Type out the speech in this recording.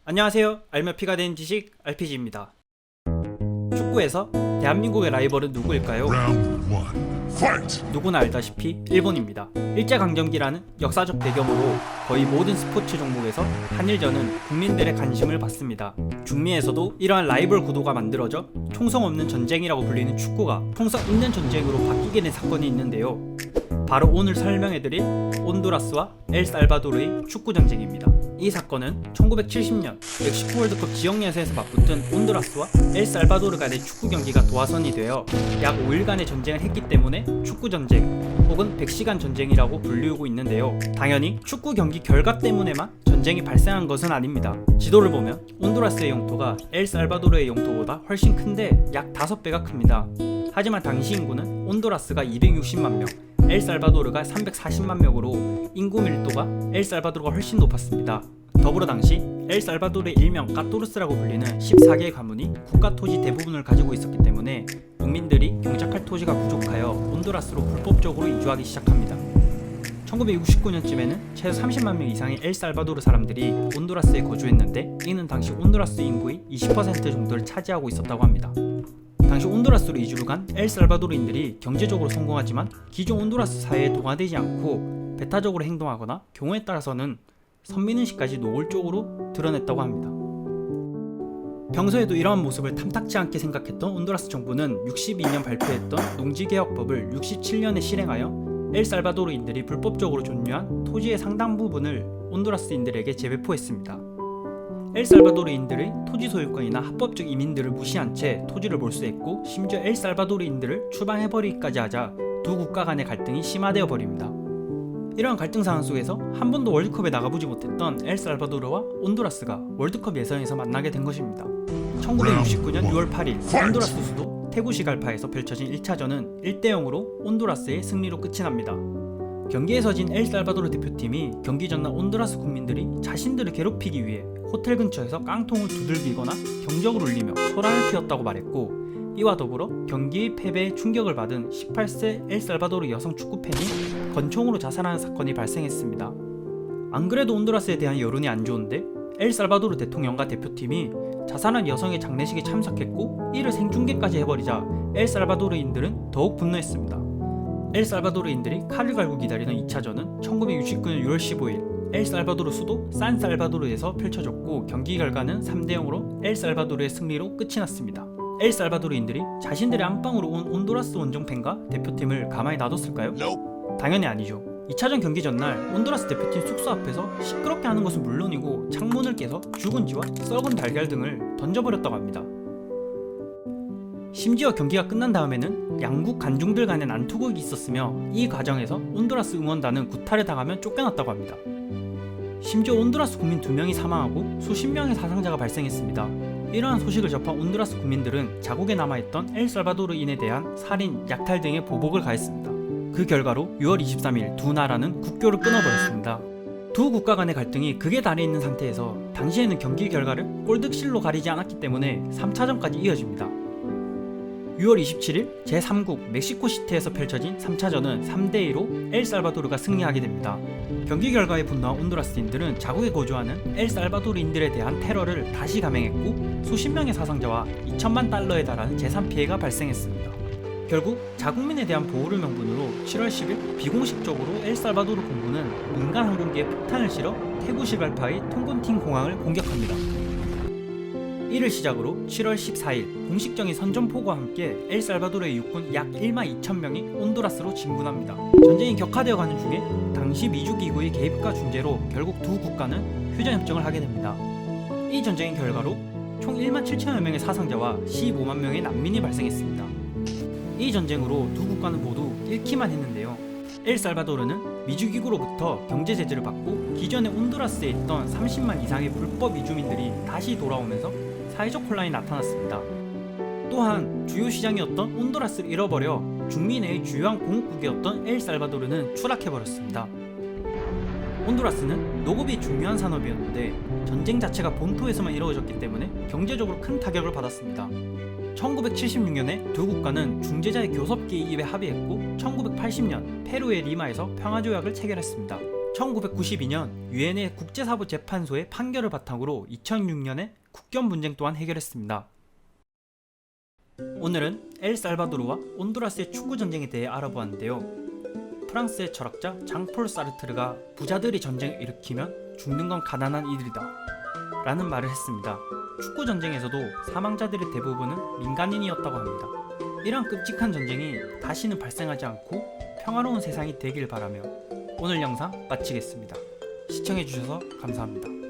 안녕하세요. 알면 피가 되는 지식 RPG입니다. 축구에서 대한민국의 라이벌은 누구일까요? 누구나 알다시피 일본입니다. 일제강점기라는 역사적 배경으로 거의 모든 스포츠 종목에서 한일전은 국민들의 관심을 받습니다. 중미에서도 이러한 라이벌 구도가 만들어져 총성 없는 전쟁이라고 불리는 축구가 총성 있는 전쟁으로 바뀌게 된 사건이 있는데요. 바로 오늘 설명해드릴 온두라스와 엘살바도르의 축구 전쟁입니다. 이 사건은 1970년 멕시코 월드컵 지역 예선에서 맞붙은 온두라스와 엘살바도르 간의 축구 경기가 도화선이 되어 약 5일간의 전쟁을 했기 때문에 축구 전쟁 혹은 100시간 전쟁이라고 불리우고 있는데요. 당연히 축구 경기 결과 때문에만 전쟁이 발생한 것은 아닙니다. 지도를 보면 온두라스의 영토가 엘살바도르의 영토보다 훨씬 큰데 약 5배가 큽니다. 하지만 당시 인구는 온두라스가 260만 명, 엘살바도르가 340만 명으로 인구 밀도가 엘살바도르가 훨씬 높았습니다. 더불어 당시 엘살바도르의 일명 까토르스라고 불리는 14개의 가문이 국가 토지 대부분을 가지고 있었기 때문에 농민들이 경작할 토지가 부족하여 온두라스로 불법적으로 이주하기 시작합니다. 1969년쯤에는 최소 30만 명 이상의 엘살바도르 사람들이 온두라스에 거주했는데 이는 당시 온두라스 인구의 20% 정도를 차지하고 있었다고 합니다. 당시 온두라스로 이주를 간 엘살바도르인들이 경제적으로 성공하지만 기존 온두라스 사회에 동화되지 않고 배타적으로 행동하거나 경우에 따라서는 선민의식까지 노골적으로 드러냈다고 합니다. 평소에도 이러한 모습을 탐탁지 않게 생각했던 온두라스 정부는 62년 발표했던 농지개혁법을 67년에 실행하여 엘살바도르인들이 불법적으로 존유한 토지의 상당 부분을 온두라스인들에게 재배포했습니다. 엘살바도르인들의 토지 소유권이나 합법적 이민들을 무시한 채 토지를 몰수했고 심지어 엘살바도르인들을 추방해버리기까지 하자 두 국가 간의 갈등이 심화되어 버립니다. 이러한 갈등 상황 속에서 한 번도 월드컵에 나가보지 못했던 엘살바도르와 온두라스가 월드컵 예선에서 만나게 된 것입니다. 1969년 6월 8일 온두라스 수도 테구시갈파에서 펼쳐진 1차전은 1대0으로 온두라스의 승리로 끝이 납니다. 경기에서 진 엘살바도르 대표팀이 경기 전날 온두라스 국민들이 자신들을 괴롭히기 위해 호텔 근처에서 깡통을 두들기거나 경적을 울리며 소란을 피웠다고 말했고, 이와 더불어 경기 패배에 충격을 받은 18세 엘살바도르 여성 축구팬이 권총으로 자살하는 사건이 발생했습니다. 안 그래도 온두라스에 대한 여론이 안 좋은데 엘살바도르 대통령과 대표팀이 자살한 여성의 장례식에 참석했고 이를 생중계까지 해버리자 엘살바도르인들은 더욱 분노했습니다. 엘살바도르인들이 칼을 갈고 기다리던 2차전은 1969년 6월 15일 엘살바도르 수도 산살바도르에서 펼쳐졌고 경기 결과는 3대0으로 엘살바도르의 승리로 끝이 났습니다. 엘살바도르인들이 자신들의 안방으로 온 온두라스 원정팬과 대표팀을 가만히 놔뒀을까요? 당연히 아니죠. 2차전 경기 전날 온두라스 대표팀 숙소 앞에서 시끄럽게 하는 것은 물론이고 창문을 깨서 죽은 쥐와 썩은 달걀 등을 던져버렸다고 합니다. 심지어 경기가 끝난 다음에는 양국 관중들 간의 난투극이 있었으며 이 과정에서 온두라스 응원단은 구타를 당하며 쫓겨났다고 합니다. 심지어 온두라스 국민 2명이 사망하고 수십 명의 사상자가 발생했습니다. 이러한 소식을 접한 온두라스 국민들은 자국에 남아있던 엘살바도르인에 대한 살인, 약탈 등의 보복을 가했습니다. 그 결과로 6월 23일 두 나라는 국교를 끊어버렸습니다. 두 국가 간의 갈등이 극에 달해 있는 상태에서 당시에는 경기 결과를 골득실로 가리지 않았기 때문에 3차전까지 이어집니다. 6월 27일 제3국 멕시코시티에서 펼쳐진 3차전은 3대2로 엘살바도르가 승리하게 됩니다. 경기 결과에 분노한 온두라스인들은 자국에 거주하는 엘살바도르인들에 대한 테러를 다시 감행했고 수십 명의 사상자와 2천만 달러에 달하는 재산 피해가 발생했습니다. 결국 자국민에 대한 보호를 명분으로 7월 10일 비공식적으로 엘살바도르 공군은 민간 항공기에 폭탄을 실어 테구시갈파의 통군팅 공항을 공격합니다. 이를 시작으로 7월 14일 공식적인 선전포고와 함께 엘살바도르의 육군 약 1만 2천 명이 온두라스로 진군합니다. 전쟁이 격화되어 가는 중에 당시 미주기구의 개입과 중재로 결국 두 국가는 휴전협정을 하게 됩니다. 이 전쟁의 결과로 총 1만 7천여 명의 사상자와 15만 명의 난민이 발생했습니다. 이 전쟁으로 두 국가는 모두 잃기만 했는데요. 엘살바도르는 미주기구로부터 경제 제재를 받고 기존의 온두라스에 있던 30만 이상의 불법 이주민들이 다시 돌아오면서 사회적 혼란이 나타났습니다. 또한 주요 시장이었던 온두라스를 잃어버려 중미 내의 주요한 공업국이었던 엘살바도르는 추락해버렸습니다. 온두라스는 농업이 중요한 산업이었는데 전쟁 자체가 본토에서만 이루어졌기 때문에 경제적으로 큰 타격을 받았습니다. 1976년에 두 국가는 중재자의 교섭 개입에 합의했고 1980년 페루의 리마에서 평화조약을 체결했습니다. 1992년 유엔의 국제사법재판소의 판결을 바탕으로 2006년에 국경 분쟁 또한 해결했습니다. 오늘은 엘살바도르와 온두라스의 축구 전쟁에 대해 알아보았는데요. 프랑스의 철학자 장폴 사르트르가 부자들이 전쟁을 일으키면 죽는 건 가난한 이들이다 라는 말을 했습니다. 축구 전쟁에서도 사망자들의 대부분은 민간인이었다고 합니다. 이러한 끔찍한 전쟁이 다시는 발생하지 않고 평화로운 세상이 되길 바라며 오늘 영상 마치겠습니다. 시청해주셔서 감사합니다.